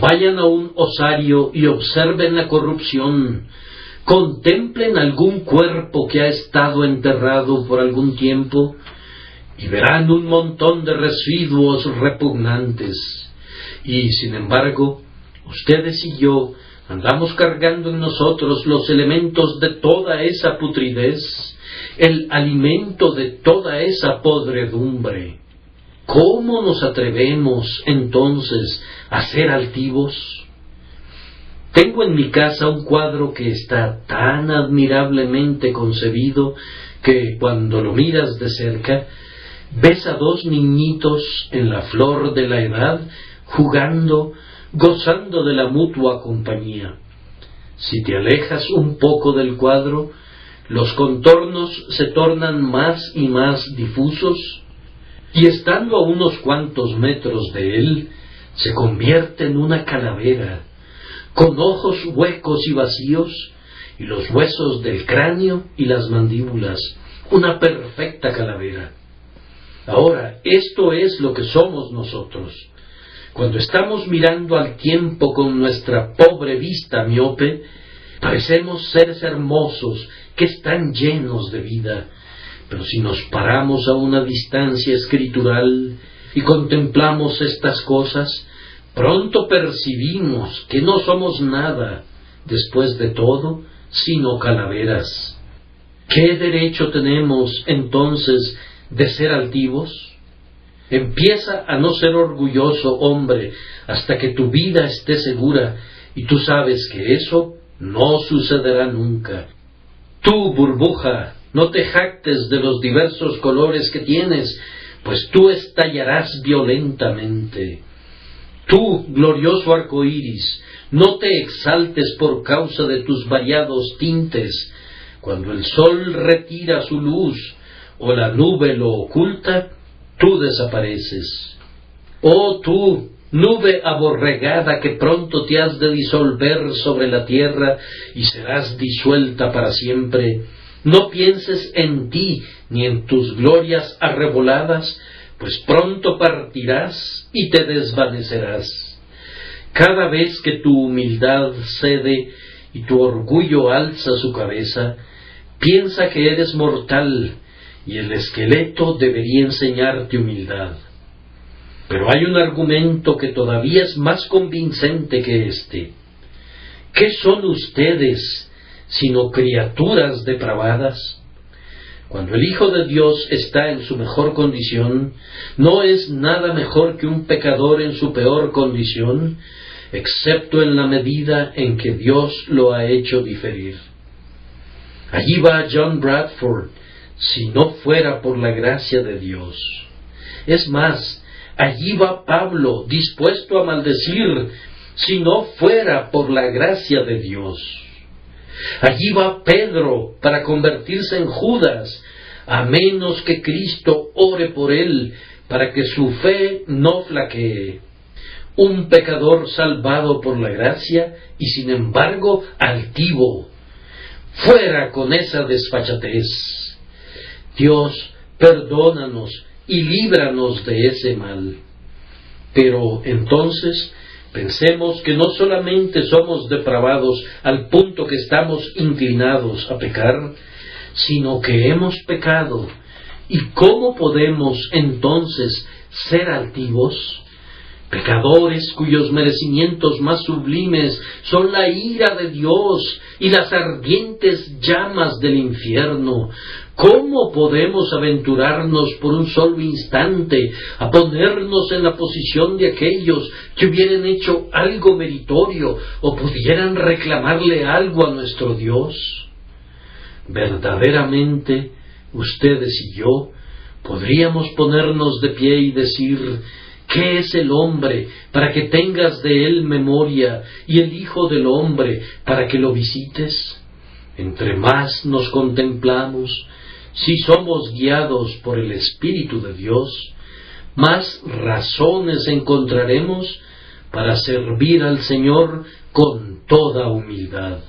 Speaker 1: Vayan a un osario y observen la corrupción. Contemplen algún cuerpo que ha estado enterrado por algún tiempo y verán un montón de residuos repugnantes. Y, sin embargo, ustedes y yo andamos cargando en nosotros los elementos de toda esa putridez, el alimento de toda esa podredumbre. ¿Cómo nos atrevemos, entonces, a ser altivos? Tengo en mi casa un cuadro que está tan admirablemente concebido que, cuando lo miras de cerca, ves a dos niñitos en la flor de la edad, jugando, gozando de la mutua compañía. Si te alejas un poco del cuadro, los contornos se tornan más y más difusos, y estando a unos cuantos metros de él, se convierte en una calavera, con ojos huecos y vacíos, y los huesos del cráneo y las mandíbulas, una perfecta calavera. Ahora, esto es lo que somos nosotros. Cuando estamos mirando al tiempo con nuestra pobre vista miope, parecemos seres hermosos que están llenos de vida, pero si nos paramos a una distancia escritural y contemplamos estas cosas, pronto percibimos que no somos nada, después de todo, sino calaveras. ¿Qué derecho tenemos, entonces, de ser altivos? Empieza a no ser orgulloso, hombre, hasta que tu vida esté segura, y tú sabes que eso no sucederá nunca. Tú, burbuja, no te jactes de los diversos colores que tienes, pues tú estallarás violentamente. Tú, glorioso arco iris, no te exaltes por causa de tus variados tintes. Cuando el sol retira su luz o la nube lo oculta, tú desapareces. Oh tú, nube aborregada que pronto te has de disolver sobre la tierra y serás disuelta para siempre, no pienses en ti ni en tus glorias arreboladas, pues pronto partirás y te desvanecerás. Cada vez que tu humildad cede y tu orgullo alza su cabeza, piensa que eres mortal, y el esqueleto debería enseñarte humildad. Pero hay un argumento que todavía es más convincente que este. ¿Qué son ustedes sino criaturas depravadas? Cuando el Hijo de Dios está en su mejor condición, no es nada mejor que un pecador en su peor condición, excepto en la medida en que Dios lo ha hecho diferir. Allí va John Bradford, si no fuera por la gracia de Dios. Es más, allí va Pablo, dispuesto a maldecir, si no fuera por la gracia de Dios. Allí va Pedro para convertirse en Judas, a menos que Cristo ore por él, para que su fe no flaquee. Un pecador salvado por la gracia y sin embargo altivo. Fuera con esa desfachatez. Dios, perdónanos y líbranos de ese mal. Pero entonces pensemos que no solamente somos depravados al punto que estamos inclinados a pecar, sino que hemos pecado. ¿Y cómo podemos entonces ser altivos? Pecadores cuyos merecimientos más sublimes son la ira de Dios y las ardientes llamas del infierno. ¿Cómo podemos aventurarnos por un solo instante a ponernos en la posición de aquellos que hubieran hecho algo meritorio o pudieran reclamarle algo a nuestro Dios? Verdaderamente, ustedes y yo podríamos ponernos de pie y decir: ¿qué es el hombre para que tengas de él memoria, y el Hijo del hombre para que lo visites? Entre más nos contemplamos, si somos guiados por el Espíritu de Dios, más razones encontraremos para servir al Señor con toda humildad.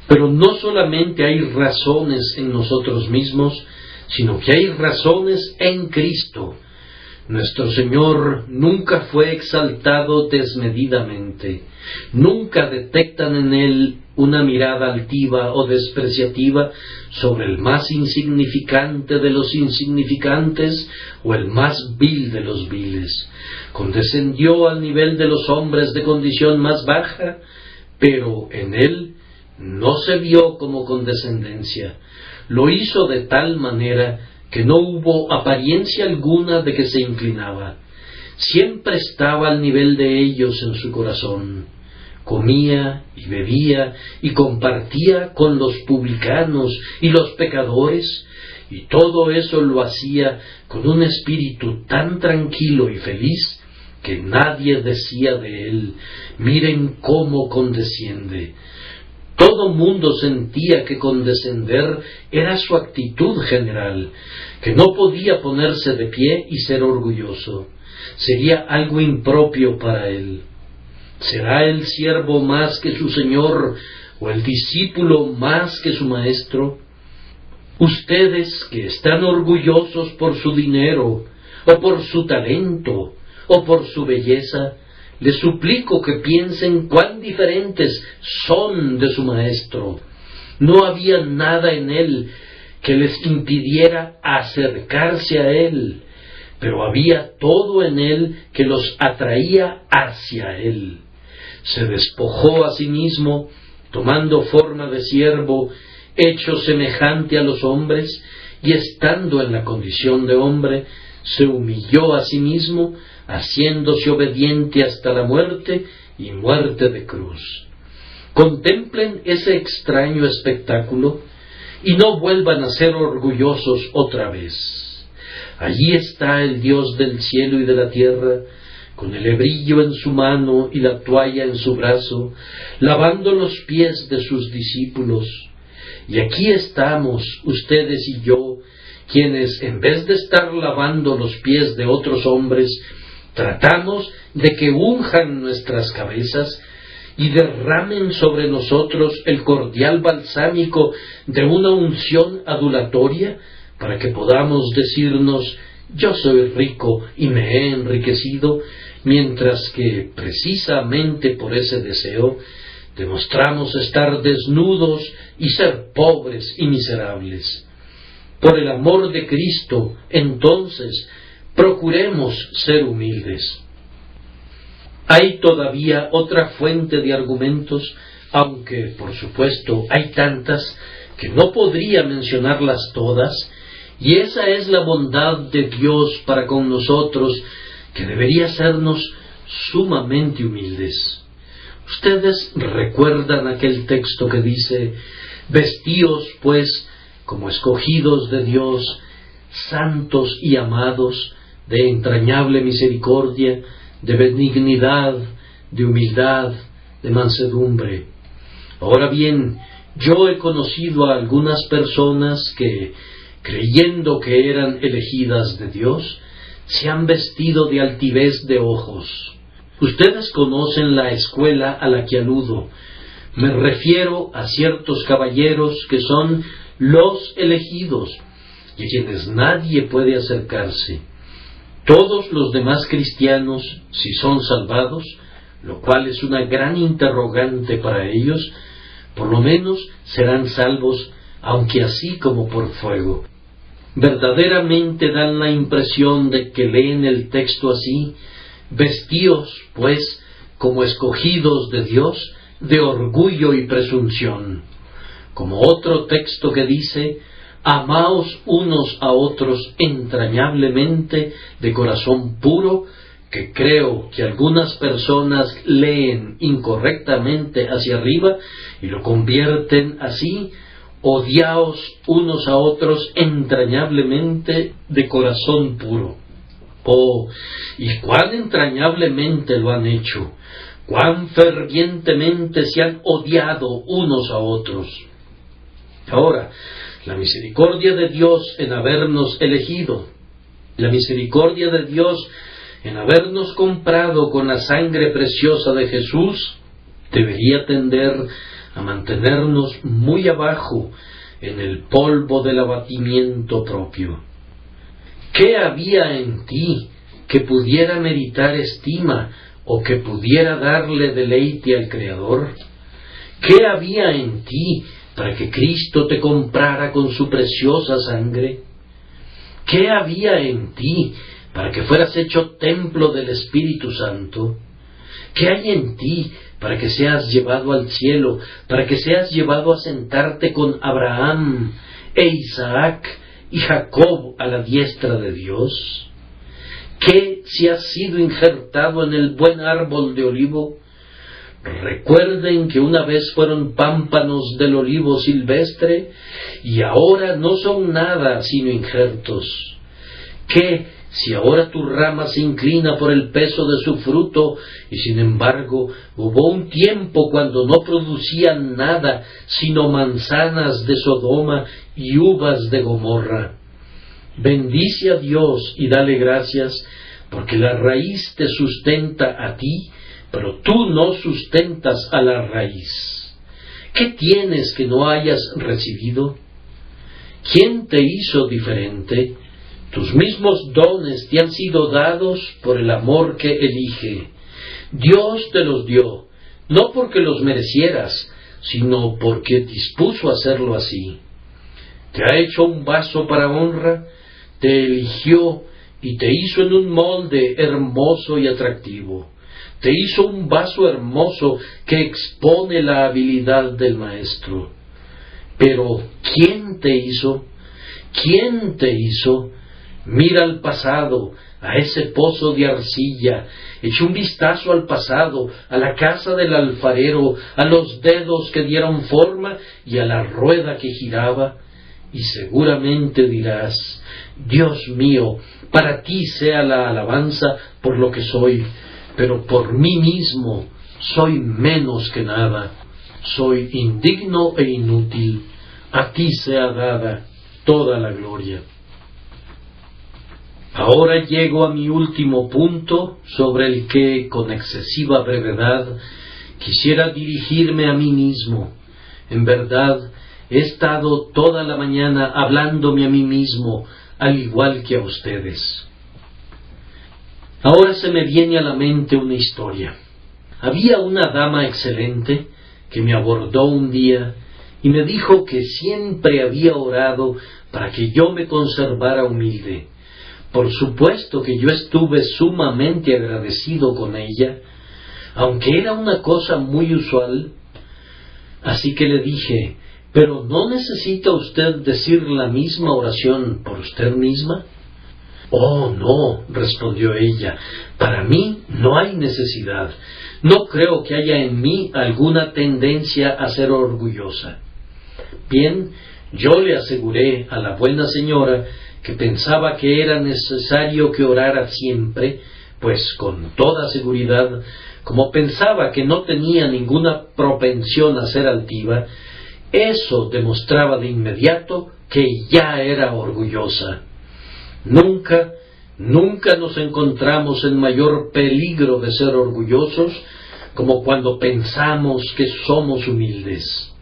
Speaker 1: Pero no solamente hay razones en nosotros mismos, sino que hay razones en Cristo. Nuestro Señor nunca fue exaltado desmedidamente. Nunca detectan en Él una mirada altiva o despreciativa sobre el más insignificante de los insignificantes o el más vil de los viles. Condescendió al nivel de los hombres de condición más baja, pero en Él no se vio como condescendencia. Lo hizo de tal manera que no hubo apariencia alguna de que se inclinaba. Siempre estaba al nivel de ellos en su corazón. Comía y bebía y compartía con los publicanos y los pecadores, y todo eso lo hacía con un espíritu tan tranquilo y feliz que nadie decía de él: miren cómo condesciende. Todo mundo sentía que condescender era su actitud general, que no podía ponerse de pie y ser orgulloso. Sería algo impropio para él. ¿Será el siervo más que su señor o el discípulo más que su maestro? Ustedes que están orgullosos por su dinero, o por su talento, o por su belleza, les suplico que piensen cuán diferentes son de su maestro. No había nada en él que les impidiera acercarse a él, pero había todo en él que los atraía hacia él. Se despojó a sí mismo, tomando forma de siervo, hecho semejante a los hombres, y estando en la condición de hombre, se humilló a sí mismo, haciéndose obediente hasta la muerte y muerte de cruz. Contemplen ese extraño espectáculo y no vuelvan a ser orgullosos otra vez. Allí está el Dios del cielo y de la tierra, con el hebrillo en su mano y la toalla en su brazo, lavando los pies de sus discípulos. Y aquí estamos, ustedes y yo, quienes en vez de estar lavando los pies de otros hombres, tratamos de que unjan nuestras cabezas y derramen sobre nosotros el cordial balsámico de una unción adulatoria, para que podamos decirnos: yo soy rico y me he enriquecido, mientras que precisamente por ese deseo demostramos estar desnudos y ser pobres y miserables. Por el amor de Cristo, entonces, procuremos ser humildes. Hay todavía otra fuente de argumentos, aunque por supuesto hay tantas que no podría mencionarlas todas, y esa es la bondad de Dios para con nosotros, que debería hacernos sumamente humildes. Ustedes recuerdan aquel texto que dice: vestíos pues como escogidos de Dios, santos y amados, de entrañable misericordia, de benignidad, de humildad, de mansedumbre. Ahora bien, yo he conocido a algunas personas que, creyendo que eran elegidas de Dios, se han vestido de altivez de ojos. Ustedes conocen la escuela a la que aludo, Me refiero a ciertos caballeros que son los elegidos y a quienes nadie puede acercarse. Todos los demás cristianos, si son salvados, lo cual es una gran interrogante para ellos, por lo menos serán salvos, aunque así como por fuego. Verdaderamente dan la impresión de que leen el texto así: vestíos, pues, como escogidos de Dios, de orgullo y presunción. Como otro texto que dice: amaos unos a otros entrañablemente de corazón puro, que creo que algunas personas leen incorrectamente hacia arriba y lo convierten así: odiaos unos a otros entrañablemente de corazón puro. Oh, y cuán entrañablemente lo han hecho, cuán fervientemente se han odiado unos a otros. Ahora, la misericordia de Dios en habernos elegido, la misericordia de Dios en habernos comprado con la sangre preciosa de Jesús, debería tender a mantenernos muy abajo en el polvo del abatimiento propio. ¿Qué había en ti que pudiera meritar estima o que pudiera darle deleite al Creador? ¿Qué había en ti para que Cristo te comprara con su preciosa sangre? ¿Qué había en ti para que fueras hecho templo del Espíritu Santo? ¿Qué hay en ti para que seas llevado al cielo, para que seas llevado a sentarte con Abraham e Isaac y Jacob a la diestra de Dios? ¿Qué si has sido injertado en el buen árbol de olivo? Recuerden que una vez fueron pámpanos del olivo silvestre y ahora no son nada sino injertos. ¿Qué si ahora tu rama se inclina por el peso de su fruto, y sin embargo hubo un tiempo cuando no producían nada sino manzanas de Sodoma y uvas de Gomorra? Bendice a Dios y dale gracias, porque la raíz te sustenta a ti, pero tú no sustentas a la raíz. ¿Qué tienes que no hayas recibido? ¿Quién te hizo diferente? Tus mismos dones te han sido dados por el amor que elige. Dios te los dio, no porque los merecieras, sino porque dispuso hacerlo así. Te ha hecho un vaso para honra, te eligió y te hizo en un molde hermoso y atractivo. Te hizo un vaso hermoso que expone la habilidad del maestro. Pero, ¿quién te hizo? ¿Quién te hizo? Mira al pasado, a ese pozo de arcilla, echa un vistazo al pasado, a la casa del alfarero, a los dedos que dieron forma y a la rueda que giraba, y seguramente dirás: Dios mío, para ti sea la alabanza por lo que soy, pero por mí mismo soy menos que nada, soy indigno e inútil, a ti sea dada toda la gloria. Ahora llego a mi último punto, sobre el que, con excesiva brevedad, quisiera dirigirme a mí mismo. En verdad, he estado toda la mañana hablándome a mí mismo, al igual que a ustedes. Ahora se me viene a la mente una historia. Había una dama excelente que me abordó un día y me dijo que siempre había orado para que yo me conservara humilde. Por supuesto que yo estuve sumamente agradecido con ella, aunque era una cosa muy usual. Así que le dije: ¿pero no necesita usted decir la misma oración por usted misma? Oh, no, respondió ella, para mí no hay necesidad. No creo que haya en mí alguna tendencia a ser orgullosa. Bien, yo le aseguré a la buena señora que pensaba que era necesario que orara siempre, pues con toda seguridad, como pensaba que no tenía ninguna propensión a ser altiva, eso demostraba de inmediato que ya era orgullosa. Nunca nos encontramos en mayor peligro de ser orgullosos como cuando pensamos que somos humildes.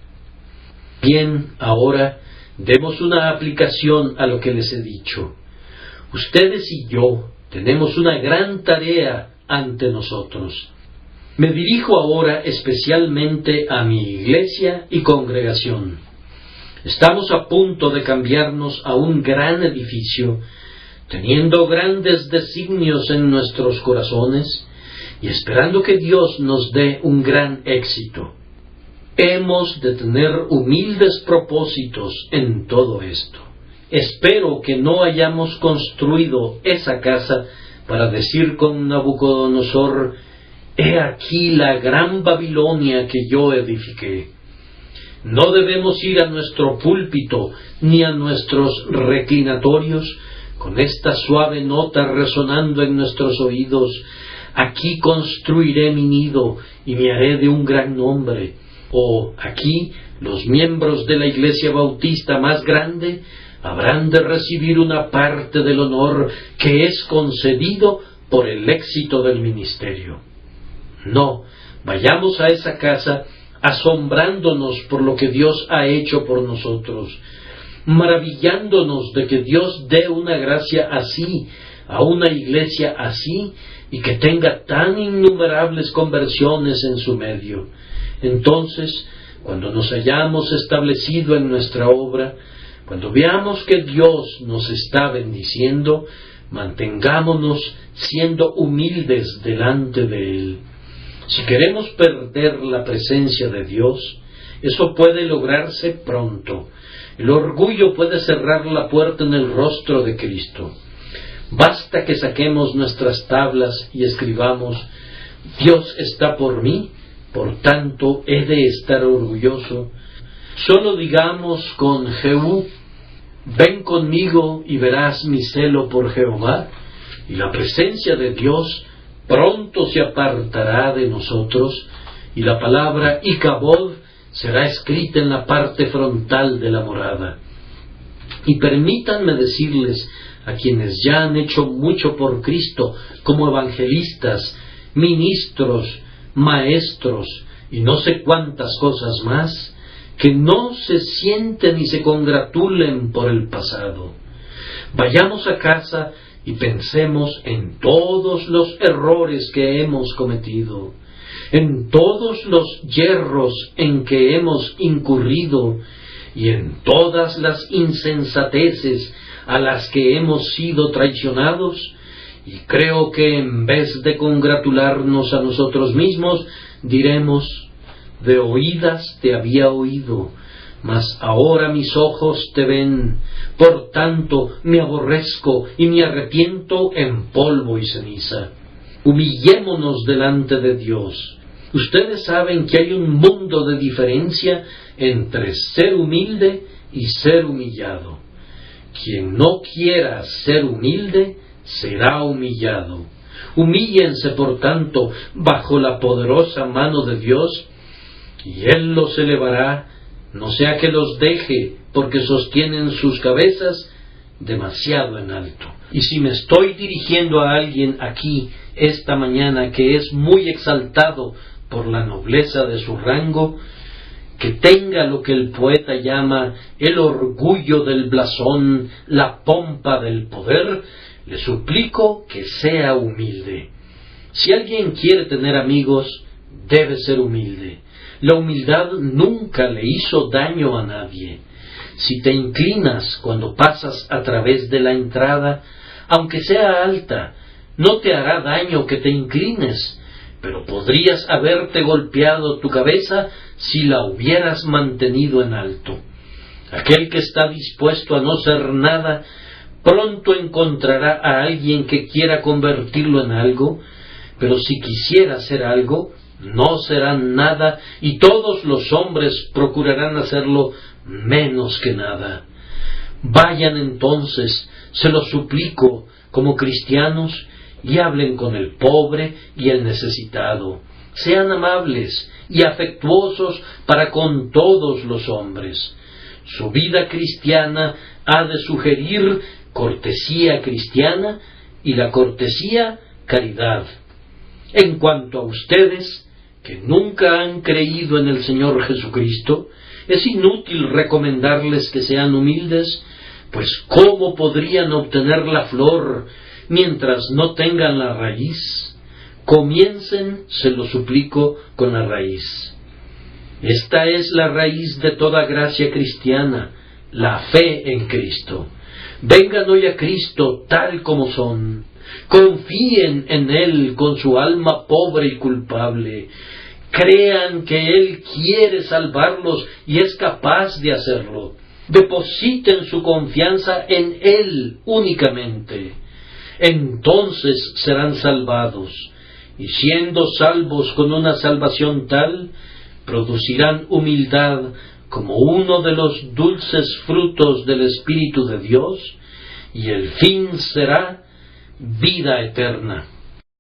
Speaker 1: Bien, ahora demos una aplicación a lo que les he dicho. Ustedes y yo tenemos una gran tarea ante nosotros. Me dirijo ahora especialmente a mi iglesia y congregación. Estamos a punto de cambiarnos a un gran edificio, teniendo grandes designios en nuestros corazones y esperando que Dios nos dé un gran éxito. Hemos de tener humildes propósitos en todo esto. Espero que no hayamos construido esa casa para decir con Nabucodonosor: «He aquí la gran Babilonia que yo edifiqué». No debemos ir a nuestro púlpito ni a nuestros reclinatorios con esta suave nota resonando en nuestros oídos: «Aquí construiré mi nido y me haré de un gran nombre». O aquí los miembros de la Iglesia Bautista más grande habrán de recibir una parte del honor que es concedido por el éxito del ministerio. No, vayamos a esa casa asombrándonos por lo que Dios ha hecho por nosotros, maravillándonos de que Dios dé una gracia así a una iglesia así y que tenga tan innumerables conversiones en su medio. Entonces, cuando nos hayamos establecido en nuestra obra, cuando veamos que Dios nos está bendiciendo, mantengámonos siendo humildes delante de Él. Si queremos perder la presencia de Dios, eso puede lograrse pronto. El orgullo puede cerrar la puerta en el rostro de Cristo. Basta que saquemos nuestras tablas y escribamos: «Dios está por mí, por tanto he de estar orgulloso». Solo digamos con Jehú: «Ven conmigo y verás mi celo por Jehová», y la presencia de Dios pronto se apartará de nosotros, y la palabra Icabod será escrita en la parte frontal de la morada. Y permítanme decirles a quienes ya han hecho mucho por Cristo como evangelistas, ministros, maestros y no sé cuántas cosas más, que no se sienten y se congratulen por el pasado. Vayamos a casa y pensemos en todos los errores que hemos cometido, en todos los yerros en que hemos incurrido y en todas las insensateces a las que hemos sido traicionados, y creo que en vez de congratularnos a nosotros mismos, diremos: «De oídas te había oído, mas ahora mis ojos te ven, por tanto me aborrezco y me arrepiento en polvo y ceniza». Humillémonos delante de Dios. Ustedes saben que hay un mundo de diferencia entre ser humilde y ser humillado. Quien no quiera ser humilde será humillado. Humíllense, por tanto, bajo la poderosa mano de Dios, y Él los elevará, no sea que los deje, porque sostienen sus cabezas demasiado en alto. Y si me estoy dirigiendo a alguien aquí esta mañana que es muy exaltado por la nobleza de su rango, que tenga lo que el poeta llama el orgullo del blasón, la pompa del poder, le suplico que sea humilde. Si alguien quiere tener amigos, debe ser humilde. La humildad nunca le hizo daño a nadie. Si te inclinas cuando pasas a través de la entrada, aunque sea alta, no te hará daño que te inclines, pero podrías haberte golpeado tu cabeza si la hubieras mantenido en alto. Aquel que está dispuesto a no ser nada, pronto encontrará a alguien que quiera convertirlo en algo, pero si quisiera ser algo, no será nada, y todos los hombres procurarán hacerlo menos que nada. Vayan entonces, se lo suplico, como cristianos, y hablen con el pobre y el necesitado. Sean amables y afectuosos para con todos los hombres. Su vida cristiana ha de sugerir cortesía cristiana y la cortesía caridad. En cuanto a ustedes, que nunca han creído en el Señor Jesucristo, es inútil recomendarles que sean humildes, pues ¿cómo podrían obtener la flor mientras no tengan la raíz? Comiencen, se lo suplico, con la raíz. Esta es la raíz de toda gracia cristiana, la fe en Cristo. Vengan hoy a Cristo tal como son. Confíen en Él con su alma pobre y culpable. Crean que Él quiere salvarlos y es capaz de hacerlo. Depositen su confianza en Él únicamente. Entonces serán salvados, y siendo salvos con una salvación tal, producirán humildad como uno de los dulces frutos del Espíritu de Dios, y el fin será vida eterna.